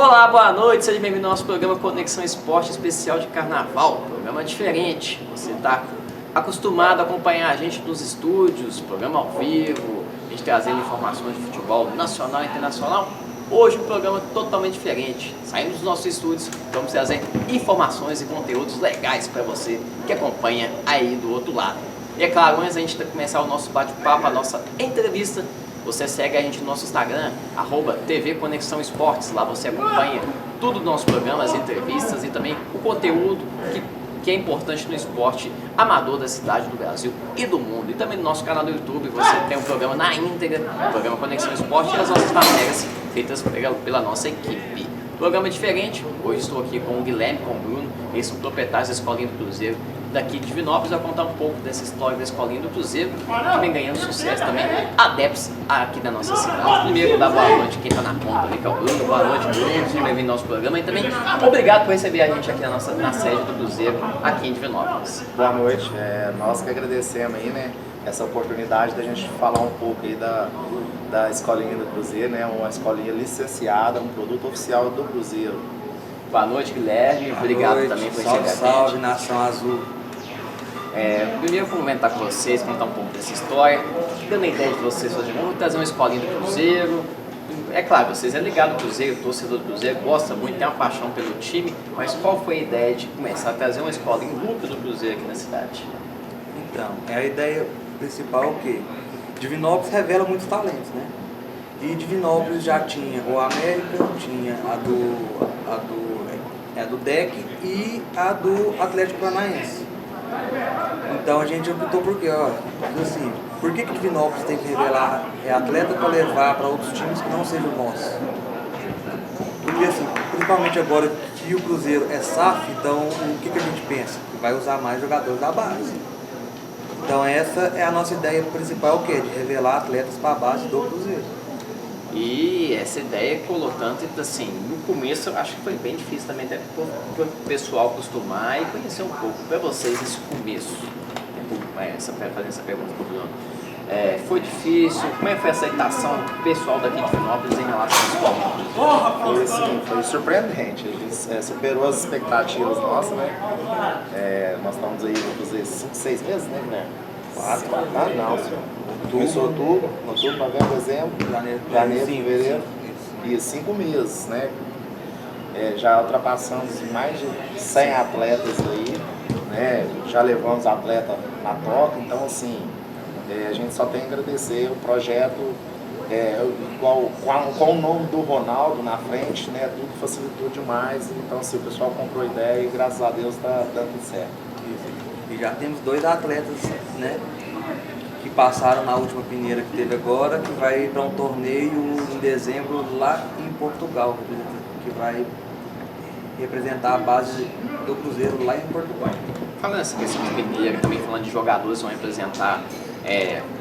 Olá, boa noite, seja bem-vindo ao nosso programa Conexão Esporte Especial de Carnaval. Programa diferente, você está acostumado a acompanhar a gente nos estúdios, programa ao vivo, a gente trazendo informações de futebol nacional e internacional. Hoje um programa totalmente diferente, saímos dos nossos estúdios, vamos trazer informações e conteúdos legais para você que acompanha aí do outro lado. E é claro, antes da gente começar o nosso bate-papo, a nossa entrevista, você segue a gente no nosso Instagram, @TV Conexão Esportes. Lá você acompanha tudo do nosso programa, as entrevistas e também o conteúdo que é importante no esporte amador da cidade, do Brasil e do mundo. E também no nosso canal do YouTube você tem um programa na íntegra, o programa Conexão Esporte e as nossas matérias feitas pela nossa equipe. Programa diferente, hoje estou aqui com o Guilherme, com o Bruno, eles são proprietários da Escolinha do Cruzeiro daqui de Divinópolis. Vai contar um pouco dessa história da Escolinha do Cruzeiro, que vem ganhando sucesso também, adeptos aqui da nossa cidade. Primeiro, dar boa noite quem está na ponta ali, que é o Bruno. Boa noite, Bruno, seja bem-vindo ao nosso programa. E também, obrigado por receber a gente aqui na sede do Cruzeiro, aqui em Divinópolis. Boa noite, nós que agradecemos aí, né, essa oportunidade da gente falar um pouco aí da Escolinha do Cruzeiro, né, uma escolinha licenciada, um produto oficial do Cruzeiro. Boa noite, Guilherme. Obrigado também por receber a gente. Salve, Nação Azul. Primeiro eu vou comentar com vocês, contar um pouco dessa história, dando a ideia de vocês, vamos trazer uma escolinha do Cruzeiro. É claro, vocês é ligado ao Cruzeiro, torcedor do Cruzeiro, gosta muito, tem uma paixão pelo time, mas qual foi a ideia de começar a trazer uma escolinha em grupo do Cruzeiro aqui na cidade? Então, a ideia principal é o quê? Divinópolis revela muitos talentos, né? E Divinópolis já tinha o América, tinha a do DEC e a do Atlético Paranaense. Então a gente optou por quê? Assim, por que Divinópolis tem que revelar atleta para levar para outros times que não sejam nossos? Porque assim, principalmente agora que o Cruzeiro é SAF, então o que a gente pensa? Que vai usar mais jogadores da base. Então essa é a nossa ideia principal, que é de revelar atletas para a base do Cruzeiro. E essa ideia colou tanto, assim, no começo eu acho que foi bem difícil também, até para o pessoal acostumar e conhecer um pouco. Para vocês, esse começo, fazendo essa pergunta para o Bruno, foi difícil? Como é que foi a aceitação pessoal daqui de Divinópolis em relação à escola? Foi surpreendente, eles superou as expectativas nossas, né? Nós estamos aí, vamos fazer 5, 6 meses, né, Guilherme? 4, não, senhor. Começou outubro, novembro, dezembro, janeiro, fevereiro, e 5 meses, né? Já ultrapassamos mais de 100 atletas aí, né? Já levamos atleta na toca, então assim, a gente só tem que agradecer o projeto, com o nome do Ronaldo na frente, né? Tudo facilitou demais, então assim, o pessoal comprou ideia e graças a Deus está dando certo. E já temos 2 atletas, né, que passaram na última peneira que teve agora, que vai para um torneio em dezembro lá em Portugal, que vai representar a base do Cruzeiro lá em Portugal. Falando essa questão de peneira, também falando de jogadores que vão representar,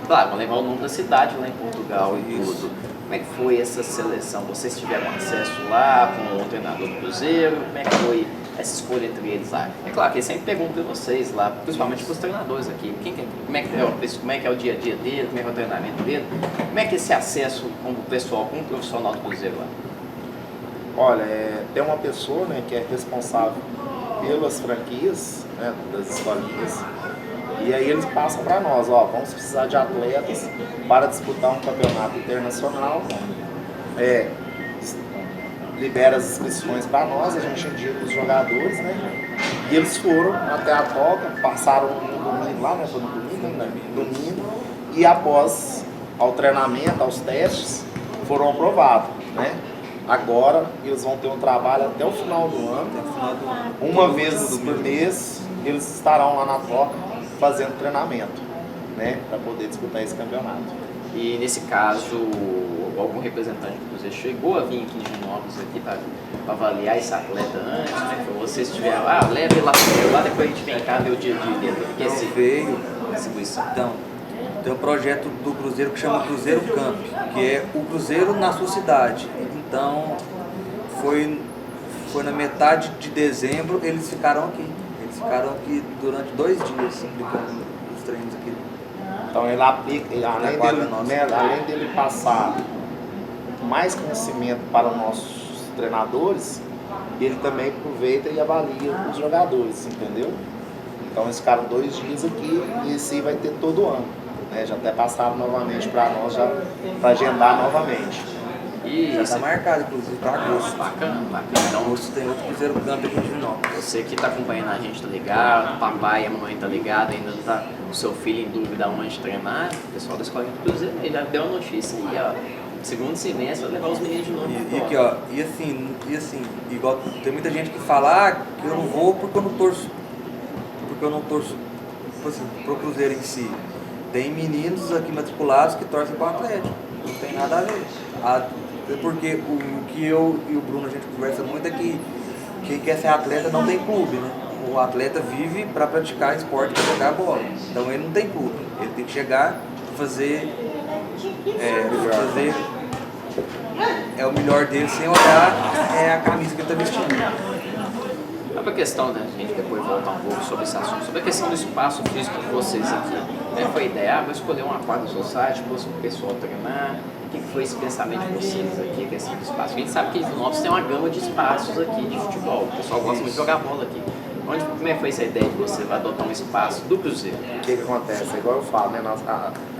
claro, vão levar o nome da cidade lá em Portugal e tudo. Como é que foi essa seleção? Vocês tiveram acesso lá com o treinador do Cruzeiro? Como é que foi essa escolha entre eles lá? É claro que eles sempre perguntam para vocês lá, principalmente para os treinadores aqui, como é que é o dia a dia dele, como é que é o treinamento dele, como é que é esse acesso com o pessoal, com o profissional do Cruzeiro lá? Olha, tem uma pessoa, né, que é responsável pelas franquias, né, das escolinhas, e aí eles passam para nós, vamos precisar de atletas para disputar um campeonato internacional, libera as inscrições para nós, a gente indica os jogadores, né? E eles foram até a toca, passaram no domingo lá, né? Foi no domingo, né? Domingo, e após ao treinamento, aos testes, foram aprovados, né? Agora eles vão ter um trabalho até o final do ano, uma vez por mês, eles estarão lá na toca fazendo treinamento, né? Para poder disputar esse campeonato. E nesse caso, algum representante do Cruzeiro chegou a vir aqui em Divinópolis aqui para avaliar esse atleta antes, né? Vocês estiveram lá, leva ele lá, depois a gente vem cá ver o dia a dia dele. Esse veio, então, tem um projeto do Cruzeiro que chama Cruzeiro Camp, que é o Cruzeiro na sua cidade. Então, foi na metade de dezembro, eles ficaram aqui. Eles ficaram aqui durante 2 dias, aplicando os treinos aqui. Então ele aplica, além dele passar mais conhecimento para os nossos treinadores, ele também aproveita e avalia os jogadores, entendeu? Então eles ficaram 2 dias aqui e esse vai ter todo ano. Né? Já até passaram novamente para nós, já para agendar novamente. E Já está marcado, inclusive, para agosto. Bacana, bacana. Então, Agosto tem outro Cruzeiro Camp aqui em Divinópolis. você que está acompanhando a gente tá ligado, o papai e a mamãe tá ligado, ainda não tá o seu filho em dúvida onde treinar, o pessoal da Escolinha do Cruzeiro aí já deu a notícia e ó, segundo semestre vai levar os meninos de novo. E aqui, ó, e assim, igual tem muita gente que fala que eu não vou porque eu não torço, tipo assim, pro Cruzeiro em si. Tem meninos aqui matriculados que torcem para o Atlético, não tem nada a ver. Porque o que eu e o Bruno a gente conversa muito é que quem quer ser atleta não tem clube, né? O atleta vive para praticar esporte, para jogar bola. Então ele não tem clube, ele tem que chegar, fazer o melhor dele sem olhar a camisa que ele está vestindo. Sobre a questão, né, a gente depois voltar um pouco sobre esse assunto, sobre a questão do espaço físico de vocês aqui. Né, foi a ideia, vou escolher uma quadra society, para o pessoal treinar. O que foi esse pensamento de vocês aqui, a questão do espaço? A gente sabe que em Divinópolis tem uma gama de espaços aqui de futebol, o pessoal gosta muito de jogar bola aqui. Como é que foi essa ideia de você adotar um espaço do Cruzeiro? O que acontece? É igual eu falo, né?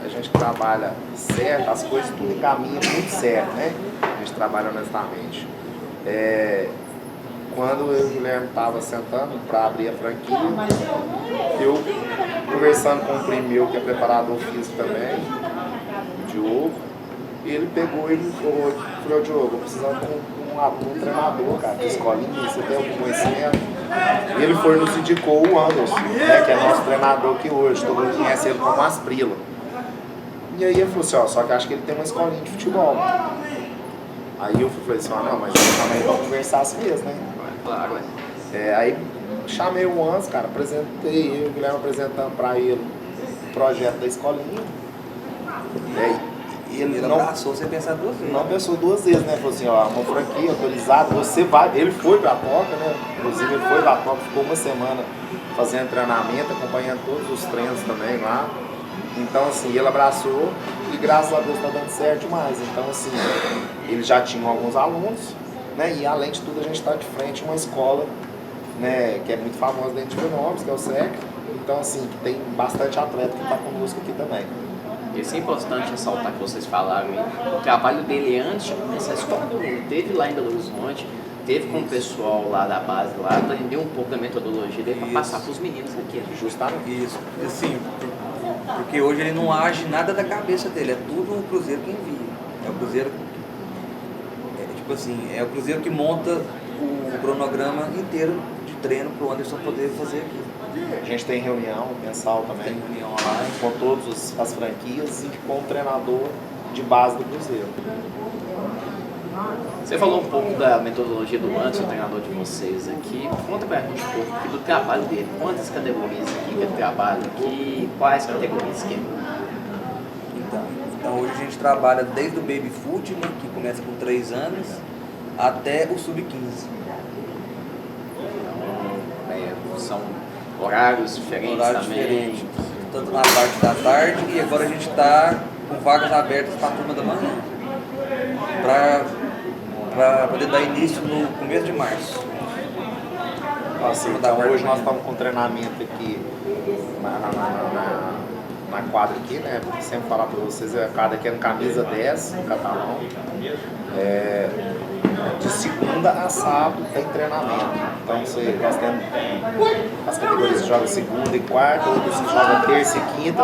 A gente trabalha certo, as coisas tudo encaminham muito certo, né? A gente trabalha honestamente. Quando eu e o Guilherme estava sentando para abrir a franquia, eu conversando com um primo meu que é preparador físico também, o Diogo, ele pegou e me falou, Diogo, eu precisava de um treinador, cara, de escolinha, você tem algum conhecimento? E ele foi e nos indicou o Anderson, né, que é nosso treinador aqui hoje, todo mundo conhece ele como Asprila. E aí ele falou assim, ó, só que acho que ele tem uma escolinha de futebol. Aí eu falei assim, não, mas eu também vou conversar assim mesmo, né? Claro, Aí chamei o Anderson, cara, apresentei, eu e o Guilherme apresentando pra ele o projeto da escolinha. Ele não abraçou sem pensar 2 vezes. Não pensou 2 vezes, né? Falou assim, ó, uma franquia autorizada, você vai. Ele foi pra Toca, né? Inclusive ele foi pra Toca, ficou uma semana fazendo treinamento, acompanhando todos os treinos também lá. Então, assim, ele abraçou e graças a Deus tá dando certo demais. Então, assim, ele já tinha alguns alunos, né? E além de tudo, a gente tá de frente a uma escola, né? Que é muito famosa dentro de Divinópolis, que é o SEC. Então, assim, que tem bastante atleta que tá conosco aqui também. Isso é importante ressaltar que vocês falaram aí. O trabalho dele antes de começar a escola, teve lá em Belo Horizonte, teve com o pessoal lá da base, lá, aprendeu um pouco da metodologia dele para passar para os meninos aqui. Justamente. Isso, assim, porque hoje ele não age nada da cabeça dele, é tudo o Cruzeiro que envia. É o Cruzeiro, tipo assim, é o Cruzeiro que monta o cronograma inteiro de treino para o Anderson poder fazer aqui. A gente tem reunião mensal também, Tem reunião lá com todas as franquias e com o treinador de base do Cruzeiro. Você falou um pouco da metodologia do Anderson, o treinador de vocês aqui. Conta pra gente um pouco aqui do trabalho dele. Quantas categorias aqui que ele trabalha aqui? Quais categorias que ele... Então hoje a gente trabalha desde o Baby Foot, né, que começa com 3 anos, até o Sub-15. Então, são horários diferentes também. Diferentes, tanto na parte da tarde e agora a gente está com vagas abertas para a turma da manhã, para poder dar início no começo de março. Assim, então hoje nós estamos com treinamento aqui na quadra aqui, né? Sempre falar para vocês, a quadra aqui é no camisa 10, no catalão. De segunda a sábado tem treinamento. Então nós temos as categorias que jogam segunda e quarta, outras que jogam terça e quinta.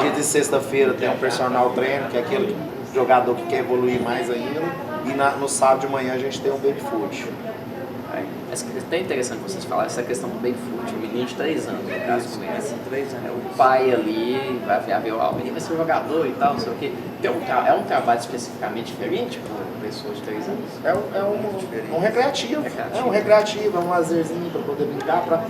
Dia de sexta-feira tem um personal treino, que é aquele jogador que quer evoluir mais ainda. E no sábado de manhã a gente tem um baby foot. É até interessante vocês falarem essa questão do baby foot. O menino de 3 anos, no caso, começa. 3 anos. O pai ali vai ver, o menino vai ser jogador e tal, não sei o quê. É um trabalho especificamente diferente para pessoas de 3 anos? É um recreativo. É um recreativo, é um lazerzinho para poder brincar, para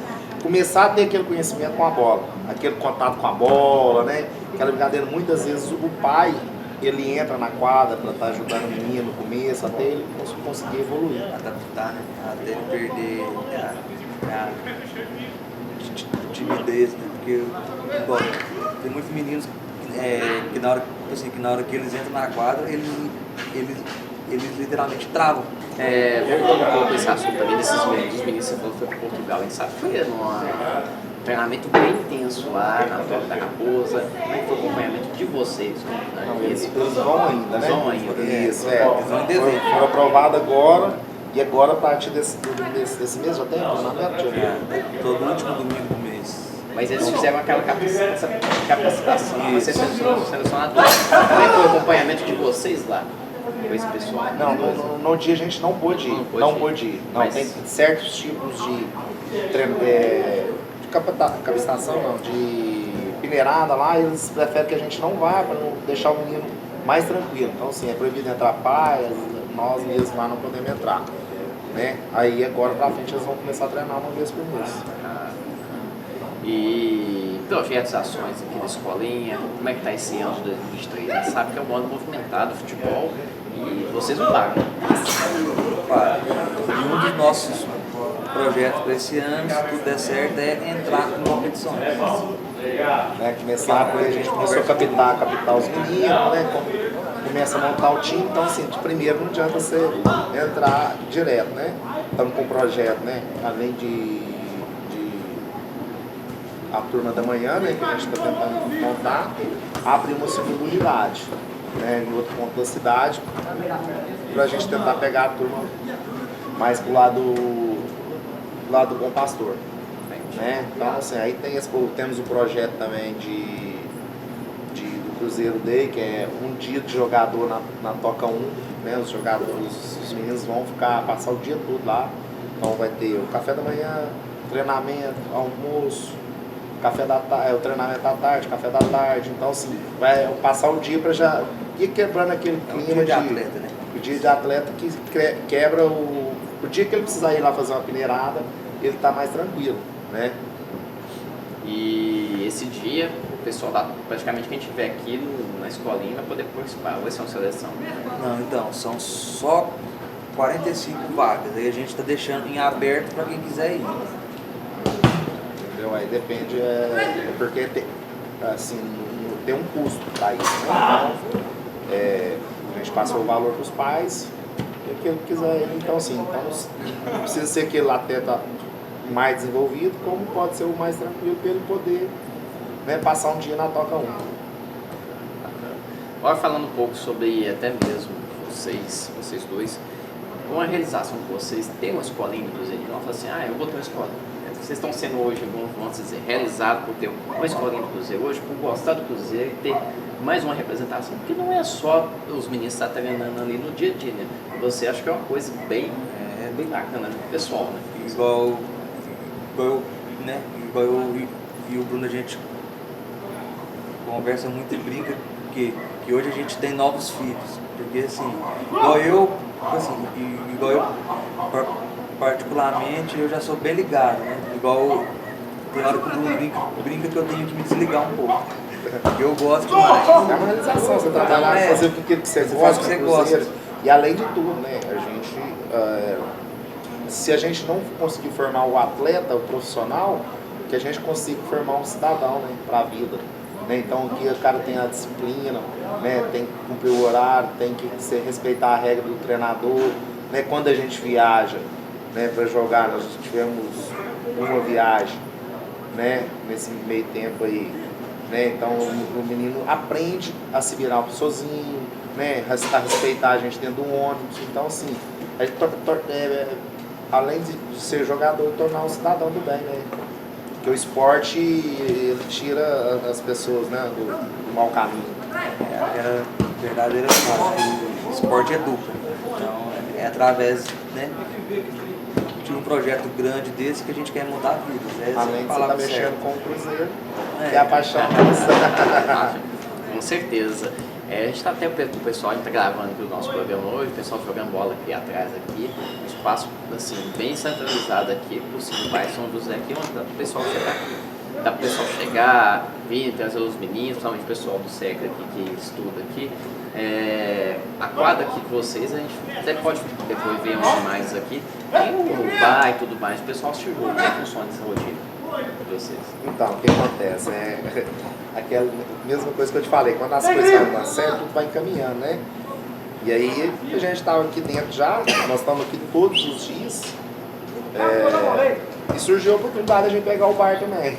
começar a ter aquele conhecimento com a bola, aquele contato com a bola, né? Aquela brincadeira, muitas vezes o pai, ele entra na quadra para estar ajudando o menino no começo, até ele conseguir evoluir. Adaptar, né? Até ele perder a timidez, né? Porque igual, tem muitos meninos que na hora que eles entram na quadra, eles literalmente travam. Voltando um pouco esse assunto também desses meninos, dos meninos que você falou que foi para Portugal, a gente sabe que foi um treinamento bem intenso lá na Toca da Raposa. Como é que foi o acompanhamento de vocês? Né? Não, eles vão ainda, né? Vão ainda. Isso, Eles vão em dezembro. Foram aprovados agora, e agora a partir desse mês já tem treinamento? Todo último domingo do mês. Mas eles fizeram aquela capacitação para ser selecionador. Como é que foi o acompanhamento de vocês lá? Com esse pessoal? Não, no dia a gente não pôde ir. Não pôde ir. Não, Mas... tem certos tipos de capacitação, não, de peneirada lá, eles preferem que a gente não vá para não deixar o menino mais tranquilo. Então, assim, é proibido entrar paias, nós mesmos lá não podemos entrar. Né? Aí agora pra frente eles vão começar a treinar uma vez por mês. E projetos, ações aqui da escolinha, como é que tá esse ano de 2023? A gente sabe que é um ano movimentado, futebol, e vocês não pagam. E um dos nossos projetos para esse ano, se tudo der certo, é entrar em competições. Né? Começar, a gente começou a captar os meninos, né? Começa a montar o time, então assim, de primeiro não adianta você entrar direto, né? Estamos com um projeto, né? Além de a turma da manhã, né, que a gente está tentando montar, abrir uma segunda unidade, né, em outro ponto da cidade, para a gente tentar pegar a turma mais pro lado do Bom Pastor. Né? Então, assim, aí temos o projeto também do Cruzeiro Day, que é um dia de jogador na Toca 1, né? Os meninos vão passar o dia todo lá, então vai ter o café da manhã, treinamento, almoço, o treinamento à tarde, café da tarde, então assim, vai passar o dia para já ir quebrando aquele clima de atleta, né? O dia de atleta que quebra o dia que ele precisar ir lá fazer uma peneirada, ele tá mais tranquilo, né? E esse dia, o pessoal praticamente quem estiver aqui na escolinha vai poder participar, vai ser uma seleção. Não, então, são só 45 vagas, aí a gente está deixando em aberto para quem quiser ir. Entendeu? Aí depende, porque tem um custo para isso, né? Então, a gente passou o valor para os pais, e aquele que quiser ir, então assim, não precisa ser aquele atleta mais desenvolvido, como pode ser o mais tranquilo para ele poder, né, passar um dia na Toca 1. Agora falando um pouco sobre até mesmo vocês dois, uma realização de vocês, ter uma escolinha do Cruzeiro, não fala assim, eu vou ter uma escola. Vocês estão sendo hoje, vamos dizer, realizados por ter uma escolinha do Cruzeiro hoje, por gostar do Cruzeiro e ter mais uma representação, porque não é só os meninos estar treinando ali no dia a dia, né? Você acha que é uma coisa bem bacana, né? Pessoal, né? Igual eu e o Bruno, a gente conversa muito e brinca que hoje a gente tem novos filhos, porque assim, igual eu particularmente, eu já sou bem ligado, né? Igual tem hora que o Bruno brinca que eu tenho que me desligar um pouco, porque eu gosto demais. É uma realização, você trabalhar, fazer o que você faz o que você gosta. E além de tudo, né, a gente, se a gente não conseguir formar o atleta, o profissional, que a gente consiga formar um cidadão, né, para a vida. Né? Então que o cara tem a disciplina, né, tem que cumprir o horário, tem que respeitar a regra do treinador. Né? Quando a gente viaja, né, para jogar, nós tivemos uma viagem, né, nesse meio tempo aí. Né? Então o menino aprende a se virar sozinho, né, a respeitar a gente dentro do ônibus. Então assim, a gente além de ser jogador, tornar um cidadão do bem, né? Porque o esporte, ele tira as pessoas, né, do mau caminho. É a verdadeira frase, o esporte educa. Então é através, né, de um projeto grande desse que a gente quer mudar vidas. Além de você estar mexendo com o Cruzeiro, que é a paixão. Com certeza. A gente está até o pessoal, a gente está gravando aqui o nosso programa hoje, o pessoal jogando bola aqui atrás, aqui, um espaço assim, bem centralizado aqui, por cima do bairro São José, aqui, onde dá para o pessoal chegar. Dá para o pessoal chegar, vir, trazer os meninos, principalmente o pessoal do SECA aqui, que estuda aqui. A quadra aqui de vocês, a gente até pode depois ver umas imagens aqui, tem o bar e tudo mais, o pessoal se julga, como é que funciona essa rotina de vocês? Então, o que acontece? Aquela mesma coisa que eu te falei, quando as coisas vão dar certo, tudo vai encaminhando, né? E aí a gente estava aqui dentro já, nós estamos aqui todos os dias. E surgiu a oportunidade de a gente pegar o bar também.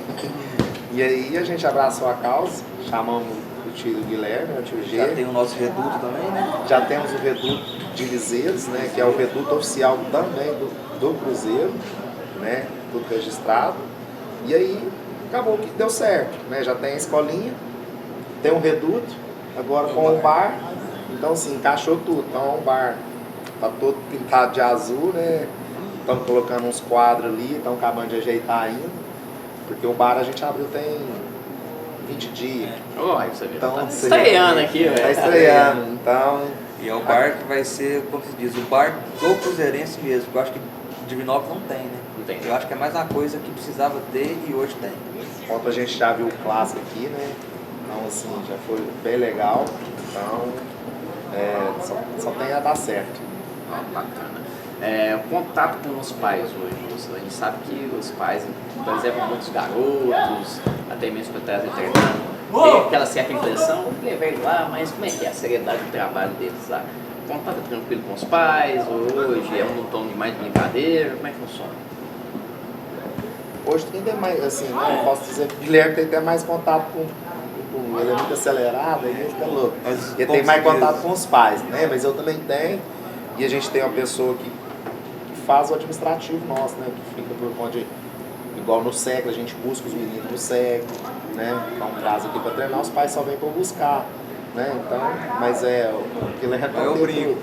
E aí a gente abraçou a causa, chamamos o tio Guilherme, o tio G. Já tem o nosso reduto também, né? Já temos o reduto de Viseiros, né, que é o reduto oficial também do Cruzeiro, né, tudo registrado. E aí acabou que deu certo, né? Já tem a escolinha, tem um reduto, agora com o bar. Então assim, encaixou tudo. Então o bar tá todo pintado de azul, né? Estamos colocando uns quadros ali, estamos acabando de ajeitar ainda. Porque o bar a gente abriu tem 20 dias. Olha, você Então, tá estreando aqui, Tá velho. estreando, então... E é o bar que vai ser, como se diz, o bar do cruzeirense mesmo. Que eu acho que Divinópolis não tem, né? Não tem. Eu acho que é mais uma coisa que precisava ter e hoje tem. Ontem a gente já viu o clássico aqui, né? Então, assim, já foi bem legal. Então, só tem a dar certo. Ah, bacana. O contato com os pais hoje, a gente sabe que os pais, por exemplo, muitos garotos, até mesmo para trazer treinando, tem aquela certa impressão, levei lá, mas como é que é a seriedade do trabalho deles lá? O contato é tranquilo com os pais, hoje é um tom de mais brincadeira, como é que funciona? Hoje tem mais, assim, né? Posso dizer que o Guilherme tem até mais contato com ele é muito acelerado, aí ele fica louco. Mas, Ele tem mais contato com os pais, né? Mas eu também tenho. E a gente tem uma pessoa que faz o administrativo nosso, né? Que fica por conta de... Igual no século, a gente busca os meninos no século, né? Então traz aqui para treinar, os pais só vêm para buscar, né? Então, mas o Guilherme Eu brinco.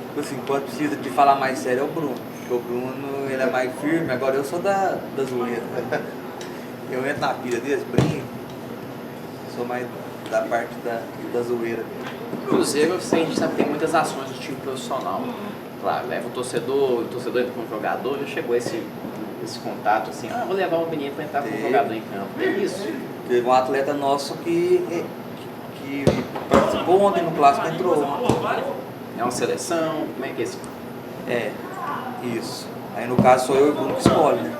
Tipo assim, quando precisa de falar mais sério é o Bruno. Porque o Bruno, ele é mais firme, agora eu sou da zoeira. Eu entro na pilha deles, brinco. Sou mais da parte da zoeira. Cruzeiro, a gente sabe que tem muitas ações do time profissional. Claro, leva o torcedor entra com o jogador, já chegou esse contato assim, vou levar o menino para entrar com o jogador em campo. Tem isso. Teve um atleta nosso que participou ontem no clássico, entrou. É uma seleção, como é que é isso? É, isso. Aí no caso sou eu e o Bruno que escolhe, né?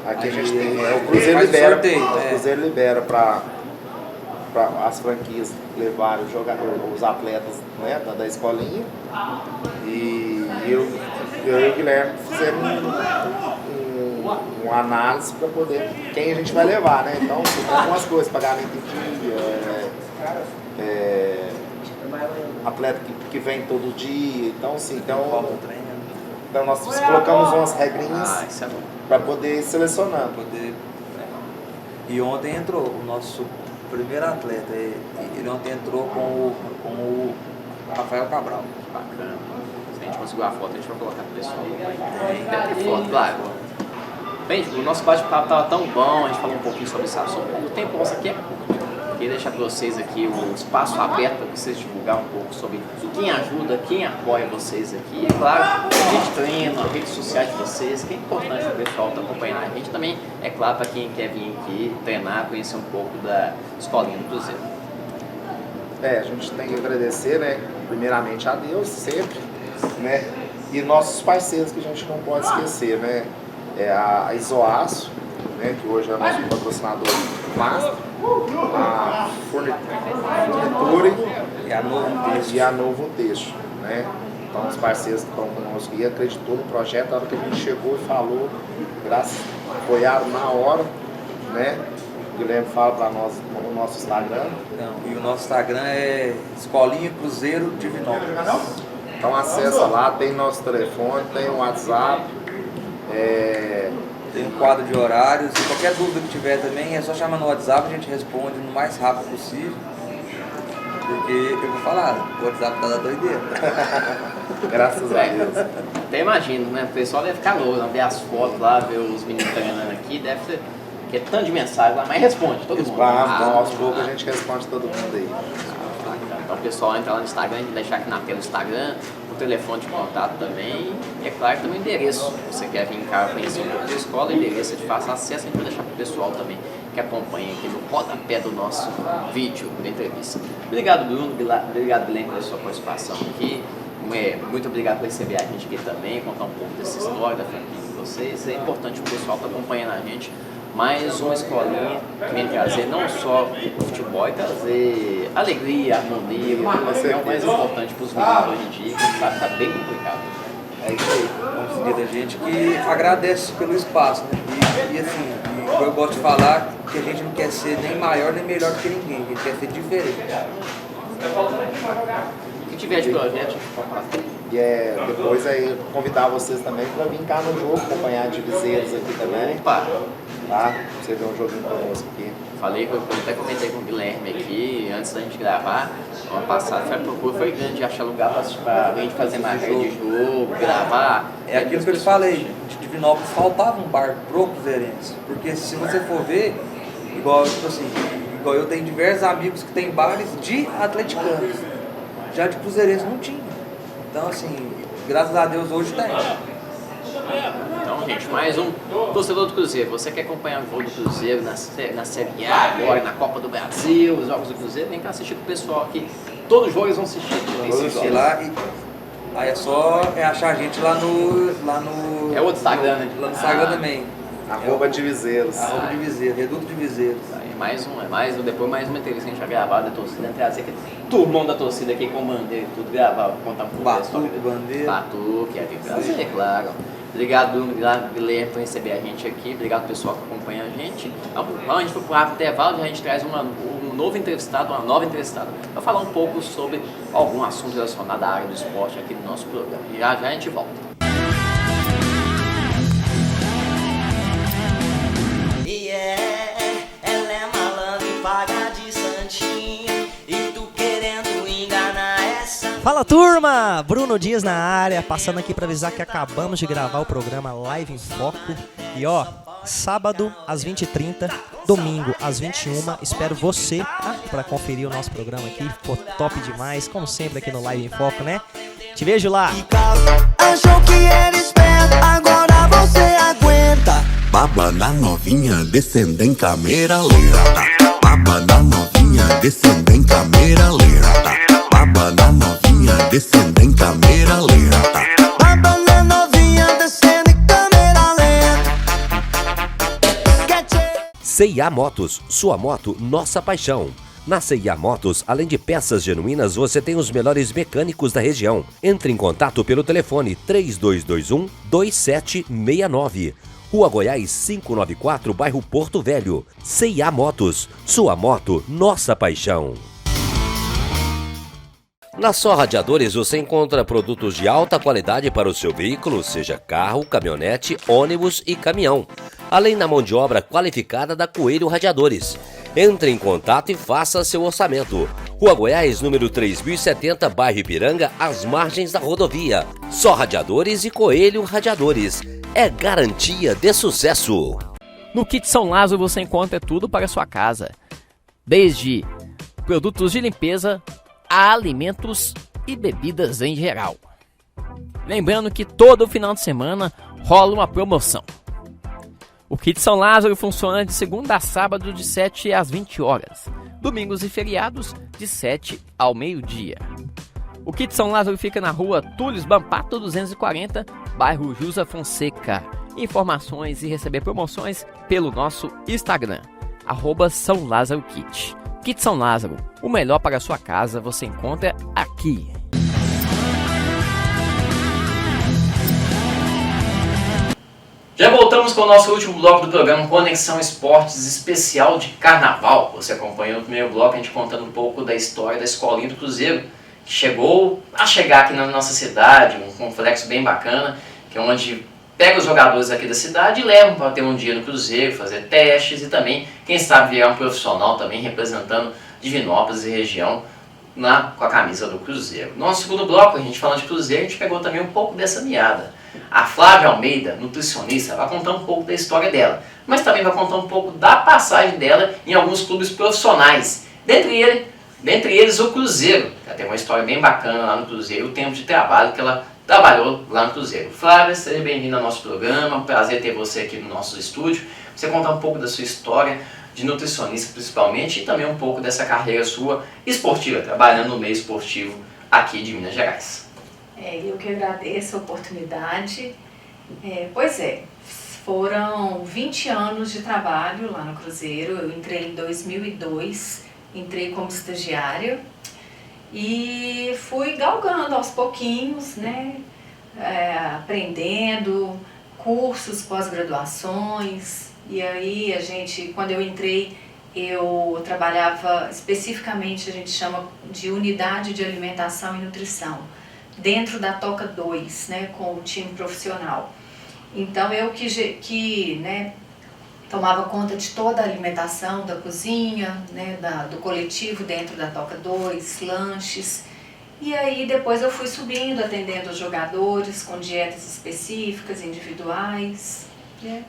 Aqui a gente Aí, tem, o Cruzeiro faz o libera, sorteio, o Cruzeiro libera para as franquias levarem os atletas, né, da escolinha. E eu e o Guilherme fizemos uma análise para poder quem a gente vai levar, né? Então tem algumas coisas, pagamento em dia, atleta que vem todo dia, então sim, então nós colocamos umas regrinhas Isso é bom. para poder ir selecionando. E ontem entrou o nosso primeiro atleta. Ele ontem entrou com o Rafael Cabral. Bacana. Se a gente conseguir a foto, a gente vai colocar pro pessoal. Tem foto, claro. Bem, o nosso bate-papo estava tão bom, a gente falou um pouquinho sobre esse assunto. O tempo nosso aqui é curto. Queria deixar para vocês aqui o espaço aberto para vocês divulgar um pouco sobre quem ajuda, quem apoia vocês aqui. E claro, a gente treina, as redes sociais de vocês, que é importante para o pessoal estar acompanhando a gente também. É claro, para quem quer vir aqui treinar, conhecer um pouco da escolinha do Cruzeiro. A gente tem que agradecer, né, primeiramente a Deus, sempre, né, e nossos parceiros que a gente não pode esquecer, né, a Isoaço, né, que hoje é nosso patrocinador master, a Forniture e a Novo Texto, né, então os parceiros que estão conosco e acreditou no projeto, na hora que a gente chegou e falou, apoiaram na hora, né. O Guilherme fala para nós no nosso Instagram. Não, e o nosso Instagram é Escolinha Cruzeiro Divinópolis. Então acessa lá, tem nosso telefone, tem o WhatsApp. Tem um quadro de horários. E qualquer dúvida que tiver também é só chamar no WhatsApp, a gente responde no mais rápido possível. Porque eu vou falar, o WhatsApp tá da doideira. Graças a Deus. Até imagino, né? O pessoal deve ficar louco, ver as fotos lá, ver os meninos treinando aqui, deve ser. Que é tanto de mensagem lá, mas responde todo mundo. Aos poucos a gente responde todo mundo aí. Então o pessoal entra lá no Instagram, a gente vai deixar aqui na tela o Instagram, o telefone de contato também, e é claro também o endereço. Se você quer vir cá conhecer um pouco da escola, o endereço é de fácil acesso, a gente vai deixar para o pessoal também que acompanha aqui no rodapé do nosso vídeo da entrevista. Obrigado, Bruno, obrigado, Guilherme, pela sua participação aqui. Muito obrigado por receber a gente aqui também, contar um pouco dessa história da franquia de vocês. É importante o pessoal estar acompanhando a gente. mais uma escolinha que vem trazer não só o futebol, e trazer alegria, harmonia, que é o mais importante para os meninos hoje em dia, que sabe que está bem complicado. É isso aí. Vamos seguir da gente que agradece pelo espaço, né? E assim, eu gosto de falar que a gente não quer ser nem maior nem melhor do que ninguém, a gente quer ser diferente. O que tiver de projeto, a gente pode falar. E depois aí convidar vocês também para vir cá no jogo, acompanhar de viseiros aqui também. Opa! Tá? Pra você ver um joguinho conosco aqui. Falei, eu até comentei com o Guilherme aqui, antes da gente gravar, ano passado foi grande achar lugar pra gente fazer matéria de jogo, gravar. É aquilo que eu falei, de Divinópolis faltava um bar pro cruzeirense, porque se você for ver, igual eu tenho diversos amigos que tem bares de atleticanos, já de cruzeirense não tinha. Então assim, graças a Deus hoje tem. Então, gente, mais um torcedor do Cruzeiro. Você quer acompanhar o jogo do Cruzeiro na Série A, agora na Copa do Brasil, os jogos do Cruzeiro, vem cá assistir com o pessoal aqui. Todos os jogos eles vão assistir. Vamos assistir lá e aí é só achar a gente lá no é outro Instagram, né? Lá no Instagram também. @de Viseiros. @de Viseiros, Reduto de Viseiros. Depois mais uma entrevista que a gente vai gravar da torcida, trazer aquele turmão da torcida aqui com bandeira e tudo, gravar, contar um pouco da história. Bandeira. Batuque, é prazer, claro. Obrigado, Guilherme, por receber a gente aqui. Obrigado, pessoal, que acompanha a gente. Vamos, a gente foi para o rápido intervalo e a gente traz um novo entrevistado, uma nova entrevistada, para falar um pouco sobre algum assunto relacionado à área do esporte aqui no nosso programa. E já a gente volta. Ela é malandra e paga de santinho, e tu querendo enganar essa. Fala turma, Bruno Dias na área, passando aqui para avisar que acabamos de gravar o programa Live em Foco. E ó, sábado às 20h30, domingo às 21h, espero você para conferir o nosso programa aqui, ficou top demais, como sempre aqui no Live em Foco, né? Te vejo lá! Achou que era esperto, agora você aguenta. Baba da novinha descendo em câmera lenta. Baba da novinha descendo em câmera lenta. Baba da novinha descendo em câmera lenta. Baba da novinha descendo em câmera lenta. C&A Motos, sua moto, nossa paixão. Na C&A Motos, além de peças genuínas, você tem os melhores mecânicos da região. Entre em contato pelo telefone 3221-2769. Rua Goiás 594, bairro Porto Velho. C&A Motos, sua moto, nossa paixão. Na Só Radiadores você encontra produtos de alta qualidade para o seu veículo, seja carro, caminhonete, ônibus e caminhão. Além da mão de obra qualificada da Coelho Radiadores. Entre em contato e faça seu orçamento. Rua Goiás, número 3070, bairro Ipiranga, às margens da rodovia. Só Radiadores e Coelho Radiadores. É garantia de sucesso. No Kit São Lázaro você encontra tudo para a sua casa. Desde produtos de limpeza a alimentos e bebidas em geral. Lembrando que todo final de semana rola uma promoção. O Kit São Lázaro funciona de segunda a sábado de 7 às 20 horas, domingos e feriados de 7 ao meio-dia. O Kit São Lázaro fica na rua Túlio Bampato 240, bairro Jusa Fonseca. Informações e receber promoções pelo nosso Instagram, @São Lázaro Kit. Kit São Lázaro, o melhor para a sua casa você encontra aqui. Já voltamos com o nosso último bloco do programa Conexão Esportes especial de Carnaval. Você acompanhou o primeiro bloco, a gente contando um pouco da história da Escolinha do Cruzeiro, que chegou a chegar aqui na nossa cidade, um complexo bem bacana, que é onde pega os jogadores aqui da cidade e levam para ter um dia no Cruzeiro, fazer testes e também, quem sabe, virar um profissional também representando Divinópolis e região com a camisa do Cruzeiro. No nosso segundo bloco, a gente falando de Cruzeiro, a gente pegou também um pouco dessa meada. A Flávia Almeida, nutricionista, vai contar um pouco da história dela, mas também vai contar um pouco da passagem dela em alguns clubes profissionais, dentre eles o Cruzeiro. Ela tem uma história bem bacana lá no Cruzeiro, o tempo de trabalho que ela trabalhou lá no Cruzeiro. Flávia, seja bem-vinda ao nosso programa, é um prazer ter você aqui no nosso estúdio. Você contar um pouco da sua história de nutricionista principalmente e também um pouco dessa carreira sua esportiva, trabalhando no meio esportivo aqui de Minas Gerais. Eu que agradeço a oportunidade. Pois é, Foram 20 anos de trabalho lá no Cruzeiro. Eu entrei em 2002, entrei como estagiária e fui galgando aos pouquinhos, né? Aprendendo, cursos, pós-graduações. E aí quando eu entrei, eu trabalhava especificamente, a gente chama de unidade de alimentação e nutrição, dentro da Toca 2, né, com o time profissional. Então eu né, tomava conta de toda a alimentação da cozinha, né, do coletivo dentro da Toca 2, lanches. E aí depois eu fui subindo, atendendo os jogadores com dietas específicas, individuais. Né?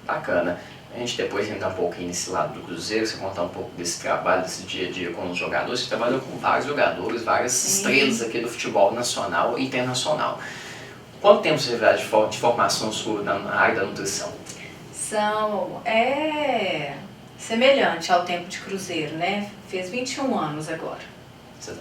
Bacana. A gente depois entrar um pouquinho nesse lado do Cruzeiro, você contar um pouco desse trabalho, desse dia a dia com os jogadores. Você trabalhou com vários jogadores, várias estrelas aqui do futebol nacional e internacional. Quanto tempo você vai de formação sua na área da nutrição? É semelhante ao tempo de Cruzeiro, né? Fez 21 anos agora.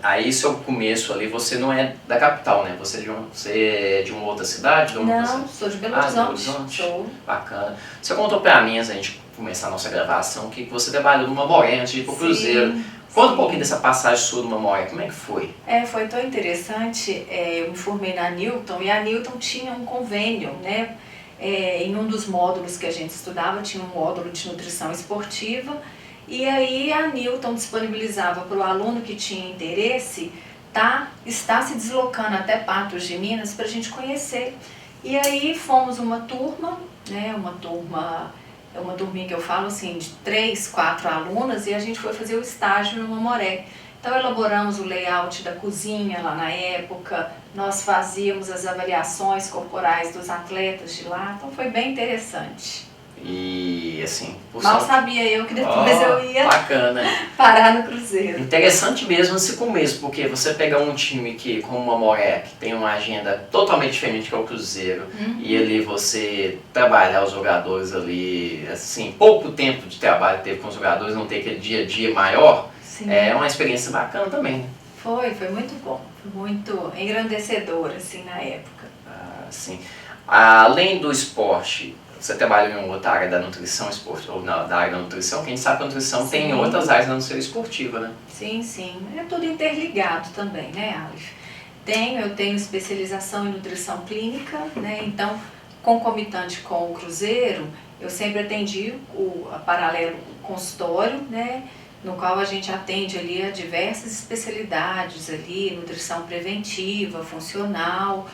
Aí seu começo ali, você não é da capital, né? Você é de uma outra cidade? Não, sou de Belo Horizonte. Sou. Bacana. Você contou pra mim, antes da gente começar a nossa gravação, que você trabalhou numa Mamoré antes de ir pro Cruzeiro. Conta um pouquinho dessa passagem sua numa Mamoré, como é que foi? Foi tão interessante. Eu me formei na Newton e a Newton tinha um convênio, né? Em um dos módulos que a gente estudava, tinha um módulo de nutrição esportiva. E aí a Newton disponibilizava para o aluno que tinha interesse estar se deslocando até Patos de Minas para a gente conhecer. E aí fomos uma turma, né, uma turminha que eu falo assim, de 3, 4 alunas, e a gente foi fazer o estágio no Mamoré. Então elaboramos o layout da cozinha lá na época, nós fazíamos as avaliações corporais dos atletas de lá, então foi bem interessante. E assim... Mal sabia eu que depois eu ia parar no Cruzeiro. Interessante mesmo esse começo, porque você pegar um time como o Mamoré, que tem uma agenda totalmente diferente que é o Cruzeiro, e ali você trabalhar os jogadores ali, assim, pouco tempo de trabalho que teve com os jogadores, não ter aquele dia a dia maior, é uma experiência bacana também, né? Foi muito bom, foi muito engrandecedor, assim, na época. Sim. Além do esporte, você trabalha em outra área da nutrição esportiva, ou da área da nutrição, que a gente sabe que a nutrição tem outras áreas da nutrição esportiva, né? Sim, é tudo interligado também, né, Aleph? Eu tenho especialização em nutrição clínica, né, então, concomitante com o Cruzeiro, eu sempre atendi a paralelo consultório, né, no qual a gente atende ali a diversas especialidades ali, nutrição preventiva, funcional.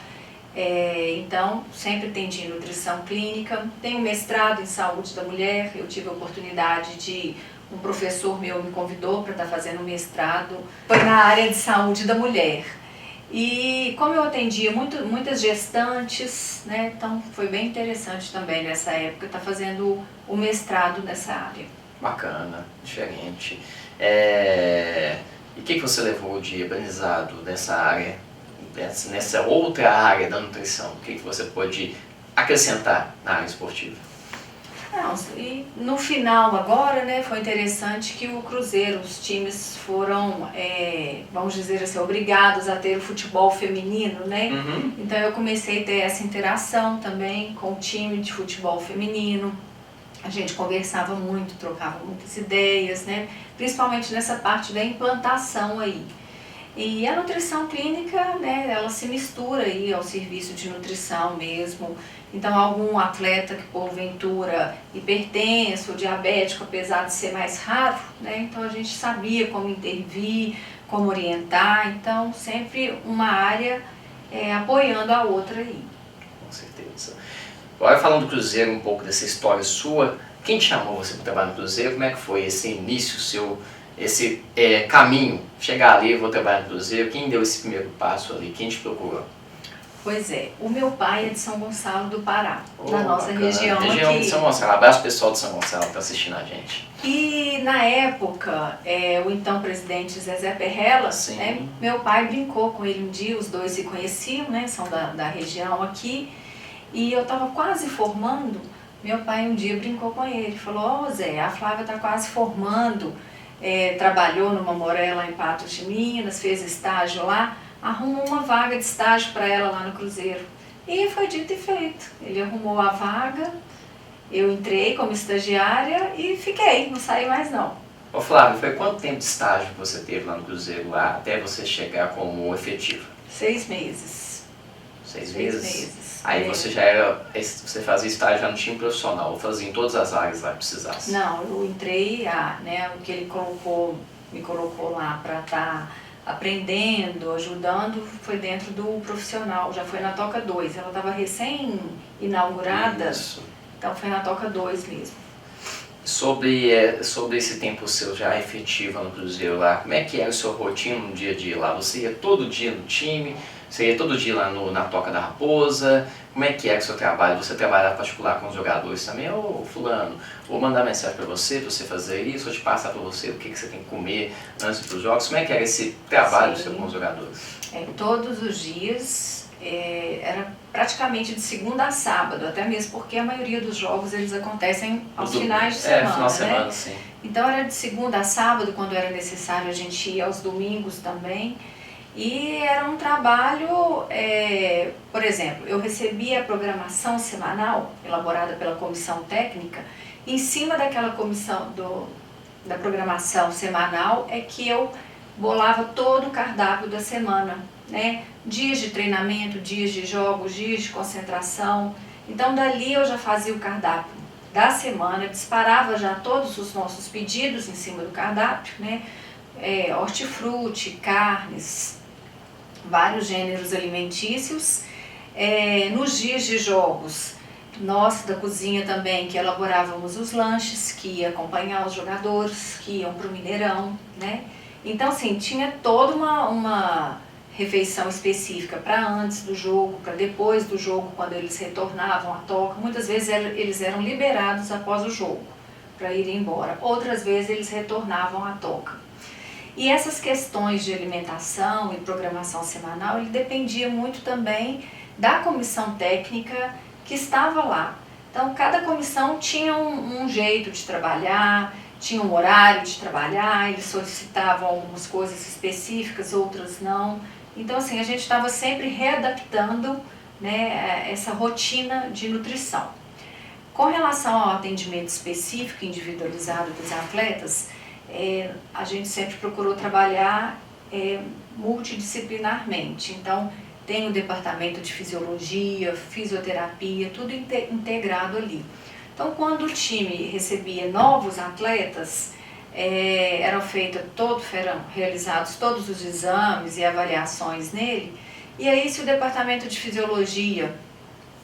Então, sempre atendi nutrição clínica. Tenho mestrado em saúde da mulher. Eu tive a oportunidade um professor meu me convidou para estar fazendo mestrado. Foi na área de saúde da mulher. E como eu atendia muitas gestantes, né, então foi bem interessante também nessa época estar fazendo o mestrado nessa área. Bacana, diferente. E o que você levou de aprendizado nessa área? Nessa outra área da nutrição, o que você pode acrescentar na área esportiva? E no final agora, né, foi interessante que o Cruzeiro, os times foram, vamos dizer assim, obrigados a ter o futebol feminino, né? Então eu comecei a ter essa interação também com o time de futebol feminino. A gente conversava muito, trocava muitas ideias, né? Principalmente nessa parte da implantação aí. E a nutrição clínica, né, ela se mistura aí ao serviço de nutrição mesmo. Então, algum atleta que porventura hipertenso, diabético, apesar de ser mais raro, né, então a gente sabia como intervir, como orientar. Então, sempre uma área apoiando a outra aí. Com certeza. Agora, falando do Cruzeiro, um pouco dessa história sua, quem te chamou você para trabalhar no Cruzeiro? Como é que foi esse início seu? Esse caminho, chegar ali, vou trabalhar no Cruzeiro, quem deu esse primeiro passo ali, quem te procurou? Pois o meu pai é de São Gonçalo do Pará, da nossa região aqui. De São Gonçalo, abraço pessoal de São Gonçalo que está assistindo a gente. E na época, o então presidente Zezé Perrella, né, meu pai brincou com ele um dia, os dois se conheciam, né, são da região aqui, e eu estava quase formando, meu pai um dia brincou com ele, falou, Zé, a Flávia está quase formando, trabalhou no Mamoré lá em Patos de Minas, fez estágio lá, arrumou uma vaga de estágio para ela lá no Cruzeiro. E foi dito e feito. Ele arrumou a vaga, eu entrei como estagiária e fiquei, não saí mais não. Ô Flávio, foi quanto tempo de estágio que você teve lá no Cruzeiro, lá, até você chegar como efetivo? 6 meses. 6 6 meses? meses. Aí É. você já era, você fazia estágio já no time profissional, ou fazia em todas as áreas lá que precisasse? Não, eu entrei, né, o que ele me colocou lá para estar aprendendo, ajudando, foi dentro do profissional, já foi na Toca 2, ela estava recém-inaugurada, Isso. então foi na Toca 2 mesmo. Sobre esse tempo seu já efetivo no Cruzeiro lá, como é que era o seu rotina no dia a dia lá? Você ia todo dia no time? Você ia todo dia lá na Toca da Raposa? Como é que era o seu trabalho? Você trabalhava particular com os jogadores também? Ô fulano, vou mandar mensagem para você fazer isso, vou te passar para você o que você tem que comer antes dos jogos. Como é que era esse trabalho seu com os jogadores? Todos os dias, era praticamente de segunda a sábado, até mesmo porque a maioria dos jogos eles acontecem aos finais de semana, final de semana, né? sim. Então era de segunda a sábado, quando era necessário a gente ia aos domingos também. E era um trabalho, por exemplo, eu recebia a programação semanal elaborada pela comissão técnica. Em cima daquela comissão da programação semanal é que eu bolava todo o cardápio da semana, né? Dias de treinamento, dias de jogos, dias de concentração. Então dali eu já fazia o cardápio da semana, disparava já todos os nossos pedidos em cima do cardápio, né? Hortifruti, carnes, vários gêneros alimentícios. Nos dias de jogos, nós da cozinha também, que elaborávamos os lanches, que ia acompanhar os jogadores, que iam para o Mineirão, né? Então, assim, tinha toda uma refeição específica para antes do jogo, para depois do jogo, quando eles retornavam à toca. Muitas vezes eles eram liberados após o jogo para ir embora, outras vezes eles retornavam à toca. E essas questões de alimentação e programação semanal, ele dependia muito também da comissão técnica que estava lá. Então, cada comissão tinha um jeito de trabalhar, tinha um horário de trabalhar, eles solicitavam algumas coisas específicas, outras não. Então, assim, a gente estava sempre readaptando, né, essa rotina de nutrição. Com relação ao atendimento específico, individualizado dos atletas, a gente sempre procurou trabalhar multidisciplinarmente. Então, tem o departamento de fisiologia, fisioterapia, tudo integrado ali. Então, quando o time recebia novos atletas, eram realizados todos os exames e avaliações nele. E aí, se o departamento de fisiologia,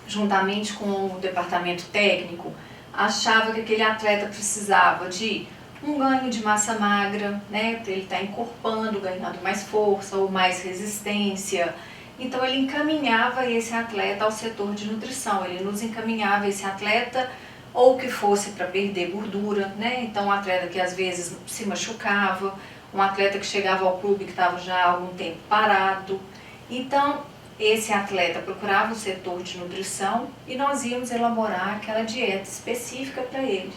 juntamente com o departamento técnico, achava que aquele atleta precisava de um ganho de massa magra, né, para ele estar encorpando, ganhando mais força ou mais resistência, então ele encaminhava esse atleta ao setor de nutrição, ele nos encaminhava esse atleta ou que fosse para perder gordura, né? Então um atleta que às vezes se machucava, um atleta que chegava ao clube que estava já há algum tempo parado. Então esse atleta procurava o setor de nutrição e nós íamos elaborar aquela dieta específica para ele,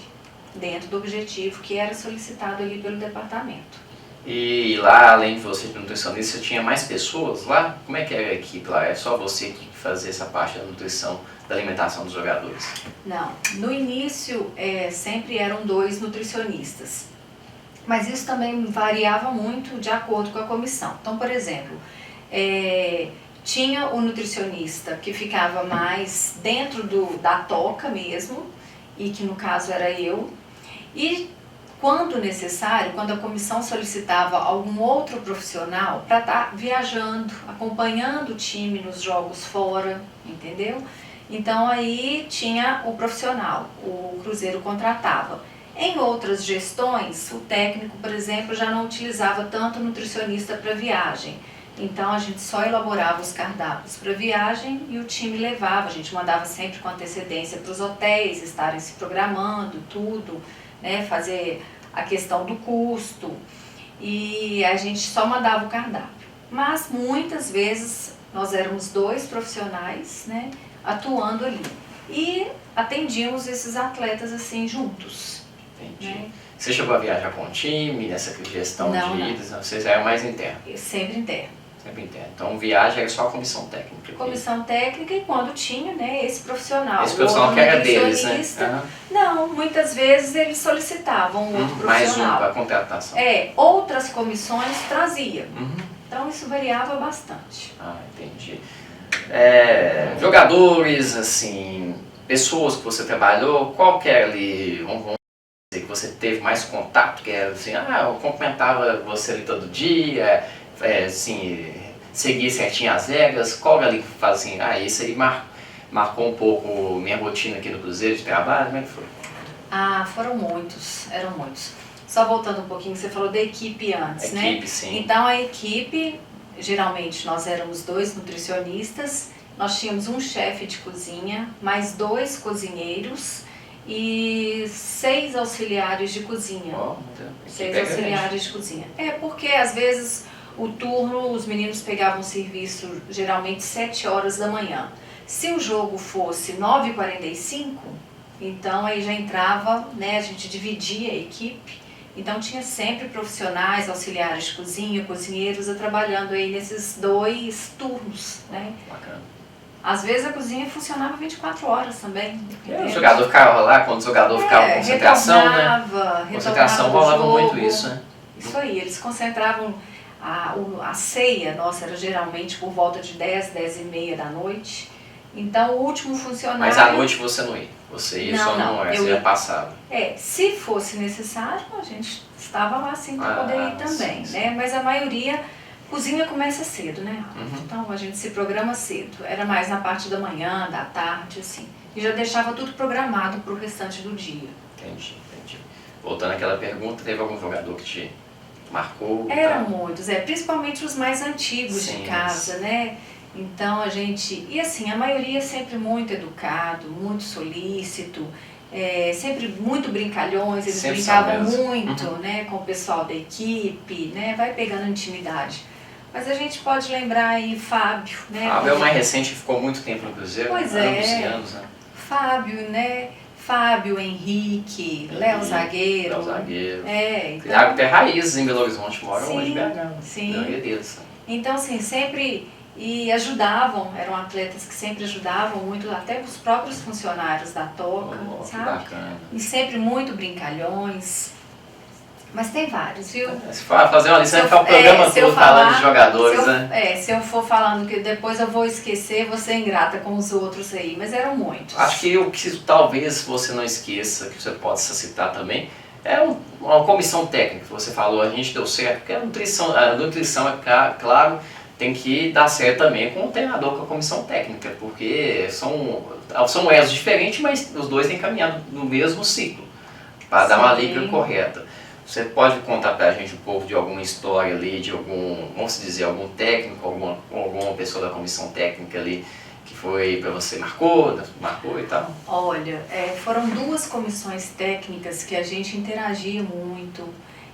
dentro do objetivo que era solicitado ali pelo departamento. E lá, além de você de nutricionista, tinha mais pessoas lá? Como é que era a equipe lá? É só você que fazia essa parte da nutrição, da alimentação dos jogadores? Não, no início sempre eram 2 nutricionistas, mas isso também variava muito de acordo com a comissão. Então, por exemplo, tinha o nutricionista que ficava mais dentro da toca mesmo, e que no caso era eu, e quando necessário, quando a comissão solicitava algum outro profissional para estar viajando, acompanhando o time nos jogos fora, entendeu? Então aí tinha o profissional, o Cruzeiro contratava. Em outras gestões, o técnico, por exemplo, já não utilizava tanto nutricionista para viagem. Então a gente só elaborava os cardápios para viagem e o time levava. A gente mandava sempre com antecedência para os hotéis estarem se programando, tudo, né, fazer a questão do custo, e a gente só mandava o cardápio. Mas muitas vezes nós éramos 2 profissionais, né, atuando ali e atendíamos esses atletas assim juntos. Entendi. Né? Você chegou a viajar com o time nessa gestão Não, de não. idas? Vocês eram mais internos? Sempre interno. Tempo interno. Então, viagem era só a comissão técnica. Comissão técnica e quando tinha, né, esse profissional. Esse profissional que era deles, né? Não, muitas vezes eles solicitavam um outro Mais um profissional. para contratação. Outras comissões trazia. Então isso variava bastante. Entendi. Jogadores, assim, pessoas que você trabalhou, qual que era ali, vamos dizer, que você teve mais contato, que era assim, eu cumprimentava você ali todo dia, assim, seguia certinho as regras, qual ali que faz assim, esse aí marcou um pouco minha rotina aqui no Cruzeiro de trabalho, como é que foi? Foram muitos, eram muitos. Só voltando um pouquinho, você falou da equipe antes, né? Equipe, sim. Então a equipe, geralmente nós éramos 2 nutricionistas, nós tínhamos um chefe de cozinha, mais 2 cozinheiros e 6 auxiliares de cozinha. 6 auxiliares de cozinha. Porque às vezes o turno, os meninos pegavam serviço geralmente 7 horas da manhã. Se o jogo fosse 9h45, então aí já entrava, né, a gente dividia a equipe. Então tinha sempre profissionais, auxiliares de cozinha, cozinheiros trabalhando aí nesses 2 turnos, né? Bacana. Às vezes a cozinha funcionava 24 horas também. O jogador ficava lá, quando o jogador ficava com concentração, né? Concentração rolava muito isso, né? Isso aí, eles concentravam a ceia, nossa, era geralmente por volta de 10, 10h30 da noite. Então o último funcionário... Mas à noite você não ia? Você ia você ia passava? Se fosse necessário, a gente estava lá sim para poder ir também, sim. Né? Mas a maioria, cozinha começa cedo, né? Então a gente se programa cedo. Era mais na parte da manhã, da tarde, assim. E já deixava tudo programado para o restante do dia. Entendi. Voltando àquela pergunta, teve algum jogador que te marcou? Eram muitos, principalmente os mais antigos de casa, né? Então a gente, e assim, a maioria sempre muito educado, muito solícito, sempre muito brincalhões, eles sempre brincavam muito, né, com o pessoal da equipe, né, vai pegando intimidade. Mas a gente pode lembrar aí Fábio, né? Fábio é o mais recente, que ficou muito tempo no Cruzeiro, pois anos, né? Fábio, né? Fábio, Henrique, Léo Zagueiro. Então, criaram até raízes em Belo Horizonte, moram hoje em BH. Sim. Então, assim, sempre... E ajudavam, eram atletas que sempre ajudavam muito, até os próprios funcionários da Toca, sabe? Bacana. E sempre muito brincalhões. Mas tem vários, viu? Se for fazer uma lista, vai ficar o programa todo falando de jogadores, né? Se eu for falando que depois eu vou esquecer, vou ser ingrata com os outros aí, mas eram muitos. Acho que o que talvez você não esqueça, que você possa citar também, é uma comissão técnica que você falou, a gente deu certo, porque a nutrição claro, tem que dar certo também com o treinador, com a comissão técnica, porque são elos diferentes, mas os dois têm caminhado no mesmo ciclo, para dar uma liga correta. Você pode contar pra gente um pouco de alguma história ali, de vamos dizer, algum técnico, alguma pessoa da comissão técnica ali, que foi para você, marcou e tal? Olha, foram 2 comissões técnicas que a gente interagia muito,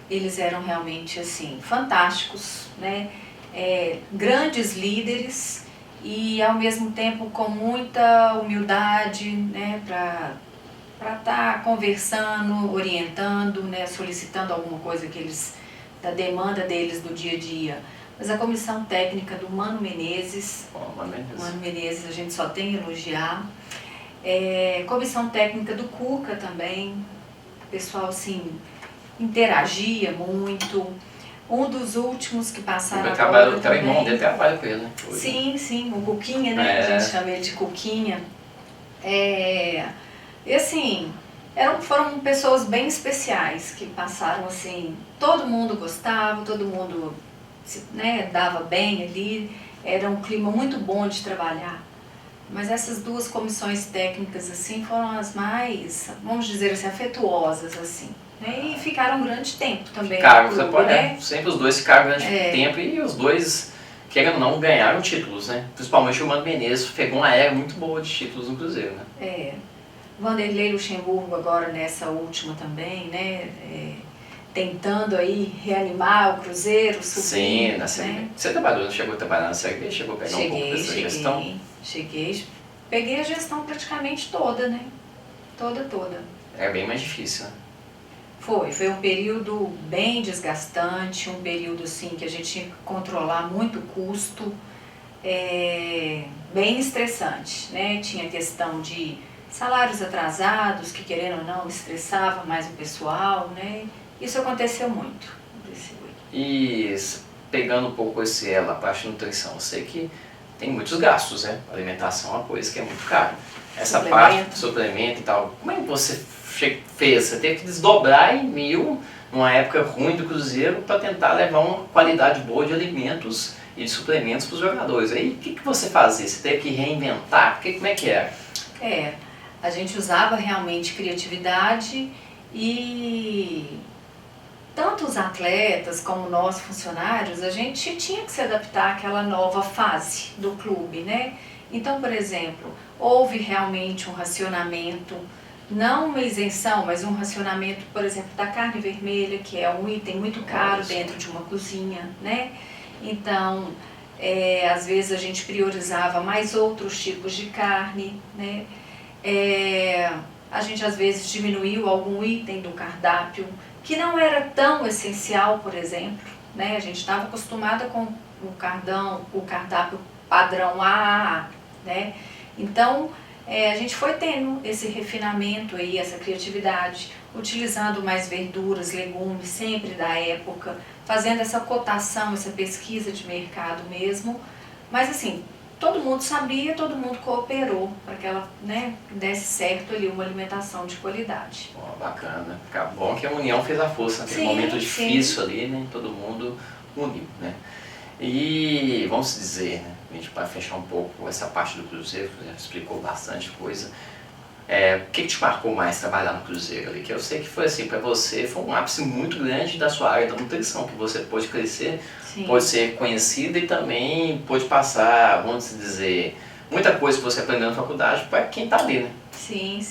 eles eram realmente, assim, fantásticos, né? Grandes líderes e ao mesmo tempo com muita humildade, né, para estar conversando, orientando, né, solicitando alguma coisa da demanda deles do dia a dia. Mas a comissão técnica do Mano Menezes, Mano Menezes a gente só tem a elogiar. Comissão técnica do Cuca também, o pessoal assim interagia muito. Um dos últimos que passaram agora também. O irmão dele trabalha com ele, né? Sim, o Cuquinha, né? A gente chama ele de Cuquinha. E assim, foram pessoas bem especiais que passaram assim, todo mundo gostava, todo mundo, né, dava bem ali, era um clima muito bom de trabalhar. Mas essas 2 comissões técnicas assim foram as mais, vamos dizer assim, afetuosas assim. E ficaram um grande tempo também. Sempre os dois ficaram um grande tempo e os dois, querendo ou não, ganharam títulos, né? Principalmente o Mano Menezes pegou uma era muito boa de títulos no Cruzeiro, né? Vanderlei Luxemburgo agora nessa última também, né? Tentando aí reanimar o Cruzeiro, subir. Sim, na Série B. Você chegou a trabalhar na Série B? Chegou a pegar um pouco dessa gestão? Cheguei. Peguei a gestão praticamente toda, né? Toda. É bem mais difícil, né? Foi um período bem desgastante, um período assim que a gente tinha que controlar muito custo, bem estressante, né? Tinha questão de salários atrasados, que querendo ou não estressava mais o pessoal, né? Isso aconteceu muito. E pegando um pouco a parte de nutrição, eu sei que tem muitos gastos, né? A alimentação é uma coisa que é muito cara. Essa parte de suplemento e tal, como é que você fez? Você teve que desdobrar em 1000, numa época ruim do Cruzeiro, para tentar levar uma qualidade boa de alimentos e de suplementos para os jogadores. Aí o que você fazia? Você teve que reinventar? Como é que era? A gente usava realmente criatividade e tanto os atletas como nós funcionários, a gente tinha que se adaptar àquela nova fase do clube, né? Então, por exemplo, houve realmente um racionamento, não uma isenção, mas um racionamento, por exemplo, da carne vermelha, que é um item muito caro dentro de uma cozinha, né? Então, às vezes a gente priorizava mais outros tipos de carne, né? A gente às vezes diminuiu algum item do cardápio que não era tão essencial, por exemplo, né? A gente estava acostumada com o cardápio padrão AAA, né? Então, a gente foi tendo esse refinamento aí, essa criatividade, utilizando mais verduras, legumes, sempre da época, fazendo essa cotação, essa pesquisa de mercado mesmo. Mas assim, todo mundo sabia, todo mundo cooperou para que ela, né, desse certo ali uma alimentação de qualidade. Bacana. Bom que a união fez a força naquele momento difícil ali, né? Todo mundo uniu, né? E vamos dizer, né? A gente vai fechar um pouco essa parte do Cruzeiro, já explicou bastante coisa. O que te marcou mais trabalhar no Cruzeiro ali? Que eu sei que foi assim, para você foi um ápice muito grande da sua área da nutrição, que você pôde crescer, pôde ser conhecida e também pôde passar, vamos dizer, muita coisa que você aprendeu na faculdade para quem está ali, né? Sim.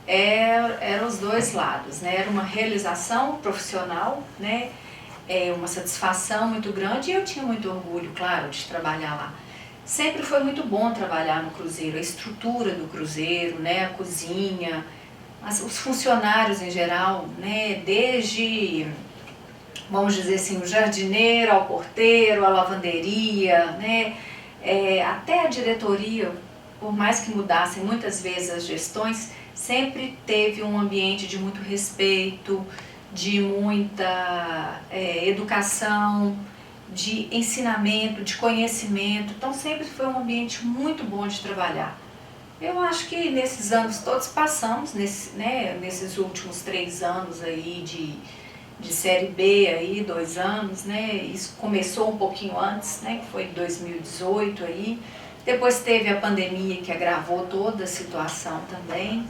Eram os dois lados, né? Era uma realização profissional, né? Uma satisfação muito grande e eu tinha muito orgulho, claro, de trabalhar lá. Sempre foi muito bom trabalhar no Cruzeiro, a estrutura do Cruzeiro, né, a cozinha, os funcionários em geral, né, desde, vamos dizer assim, o jardineiro ao porteiro, a lavanderia, né, até a diretoria, por mais que mudassem muitas vezes as gestões, sempre teve um ambiente de muito respeito, de muita educação, de ensinamento, de conhecimento. Então sempre foi um ambiente muito bom de trabalhar. Eu acho que nesses anos todos passamos, nesses últimos 3 anos aí de Série B, aí, 2 anos, né? Isso começou um pouquinho antes, né? Que foi em 2018 aí. Depois teve a pandemia que agravou toda a situação também.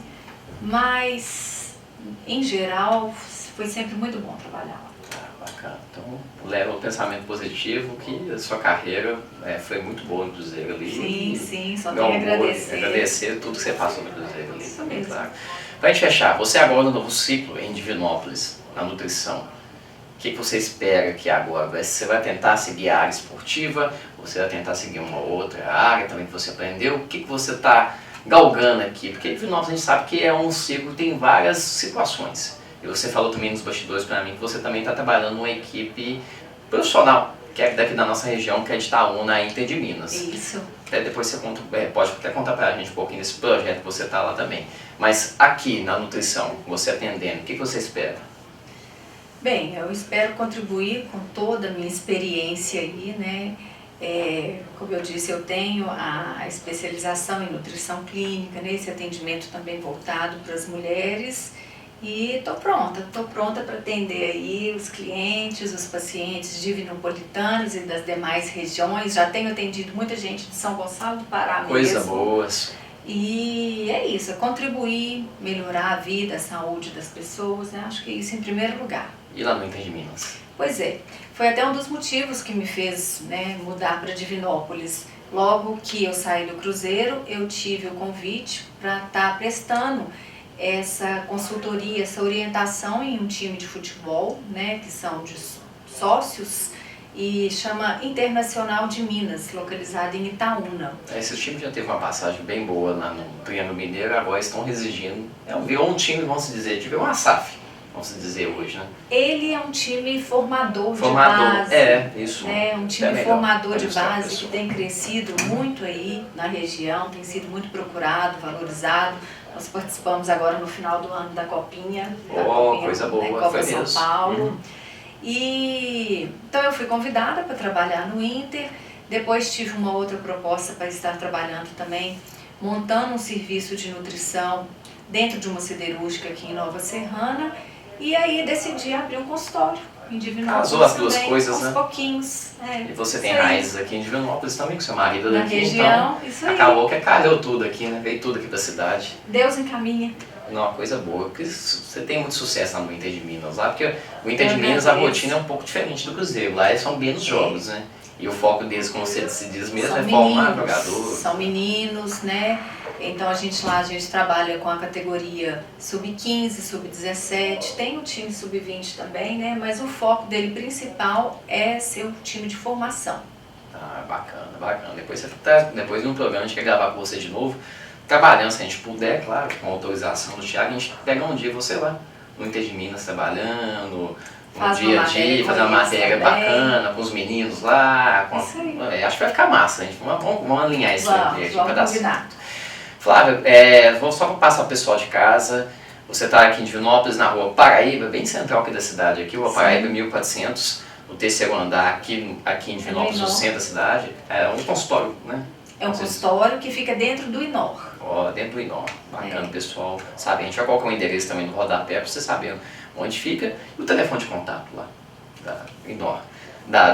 Mas, em geral, foi sempre muito bom trabalhar lá. Bacana. Então, leva o pensamento positivo que a sua carreira foi muito boa no Cruzeiro ali. Sim, só tenho a agradecer. Agradecer tudo que você passou no Cruzeiro ali. Isso mesmo. Claro. Para a gente fechar, você agora no novo ciclo em Divinópolis, na nutrição, o que você espera que agora? Você vai tentar seguir a área esportiva? Você vai tentar seguir uma outra área também que você aprendeu? O que você está galgando aqui? Porque Divinópolis a gente sabe que é um ciclo que tem várias situações. E você falou também nos bastidores para mim que você também está trabalhando numa equipe profissional, que é daqui da nossa região, que é de Itaúna, na Inter de Minas. Isso. Até depois você pode até contar para a gente um pouquinho desse projeto que você está lá também. Mas aqui na nutrição, você atendendo, o que você espera? Bem, eu espero contribuir com toda a minha experiência aí, né? Como eu disse, eu tenho a especialização em nutrição clínica, né? Esse atendimento também voltado para as mulheres. E estou pronta para atender aí os clientes, os pacientes divinopolitanos e das demais regiões. Já tenho atendido muita gente de São Gonçalo do Pará mesmo. Coisa boa. E é isso, é contribuir, melhorar a vida, a saúde das pessoas, né? Acho que isso em primeiro lugar. E lá no Inter de Minas? Pois é, foi até um dos motivos que me fez, né, mudar para Divinópolis. Logo que eu saí do Cruzeiro, eu tive o convite para estar prestando essa consultoria, essa orientação em um time de futebol, né, que são de sócios, e chama Internacional de Minas, localizado em Itaúna. Esse time já teve uma passagem bem boa lá no Triângulo Mineiro, agora estão residindo. Virou um time, vamos dizer, uma SAF. vamos dizer hoje, né? Ele é um time formador de Formador, base. isso. É um time melhor, formador pra de ilustrar a base que pessoa. tem crescido muito aí na região, tem sido muito procurado, valorizado. Nós participamos agora no final do ano da Copinha. Da Copinha, Coisa boa, né, Copa foi São mesmo. Paulo. E então eu fui convidada para trabalhar no Inter. Depois tive uma outra proposta para estar trabalhando também, montando um serviço de nutrição dentro de uma siderúrgica aqui em Nova Serrana. E aí decidi abrir um consultório em Divinópolis. Casou as duas também, coisas, aos né? pouquinhos. E você tem isso aí. raízes aqui em Divinópolis também, com seu marido Na daqui, região, então isso aí. acabou que calhou tudo aqui, né? Veio tudo aqui da cidade. Deus encaminha. Não, uma coisa boa, porque você tem muito sucesso lá no Inter de Minas lá, porque o Inter Eu de Minas, a agradeço. rotina é um pouco diferente do Cruzeiro. Lá são menos jogos, né? E o foco deles, como você se diz mesmo, é formar jogador. São meninos, né? Então a gente trabalha com a categoria sub-15, sub-17, tem o time sub-20 também, né? Mas o foco dele principal é ser um time de formação. Ah, bacana, bacana. Depois de um programa a gente quer gravar com você de novo, trabalhando, se a gente puder, claro, com autorização do Thiago, a gente pega um dia você lá, no Inter de Minas trabalhando, no dia a dia, fazer uma matéria bacana com os meninos lá. Isso aí. Acho que vai ficar massa, gente. Vamos alinhar esse Vamos combinar. Flávia, vou só passar o pessoal de casa. Você está aqui em Divinópolis, na rua Paraíba, bem central aqui da cidade, aqui, rua Paraíba 1400, no terceiro andar, aqui em Divinópolis, no centro da cidade. É um consultório, né? É um consultório que fica dentro do INOR. Dentro do INOR. Bacana, pessoal. Sabe, a gente vai colocar o endereço também no rodapé para você saber onde fica. E o telefone de contato lá, da INOR. Lá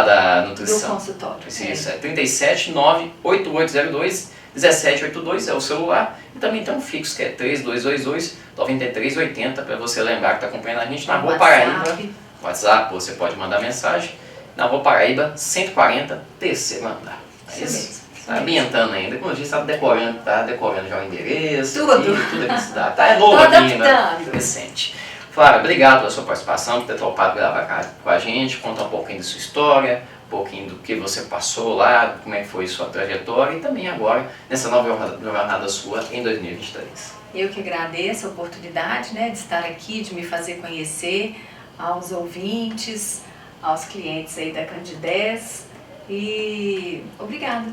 da nutrição. Do consultório. Isso, é 379-8802-1782 é o celular. E também tem um fixo que é 3222-9380 para você lembrar que está acompanhando a gente na Rua Paraíba. WhatsApp, você pode mandar mensagem. Na Rua Paraíba, 140, terceiro andar. Isso mesmo. Está ambientando ainda, como eu disse, está decorando já o endereço. Tudo. Tudo aqui na cidade. Está novo aqui ainda, adaptando. recente. Flávia, obrigado pela sua participação, por ter topado gravar com a gente, contar um pouquinho da sua história, um pouquinho do que você passou lá, como é que foi sua trajetória e também agora nessa nova jornada sua em 2023. Eu que agradeço a oportunidade, né, de estar aqui, de me fazer conhecer aos ouvintes, aos clientes aí da Candidez e obrigada.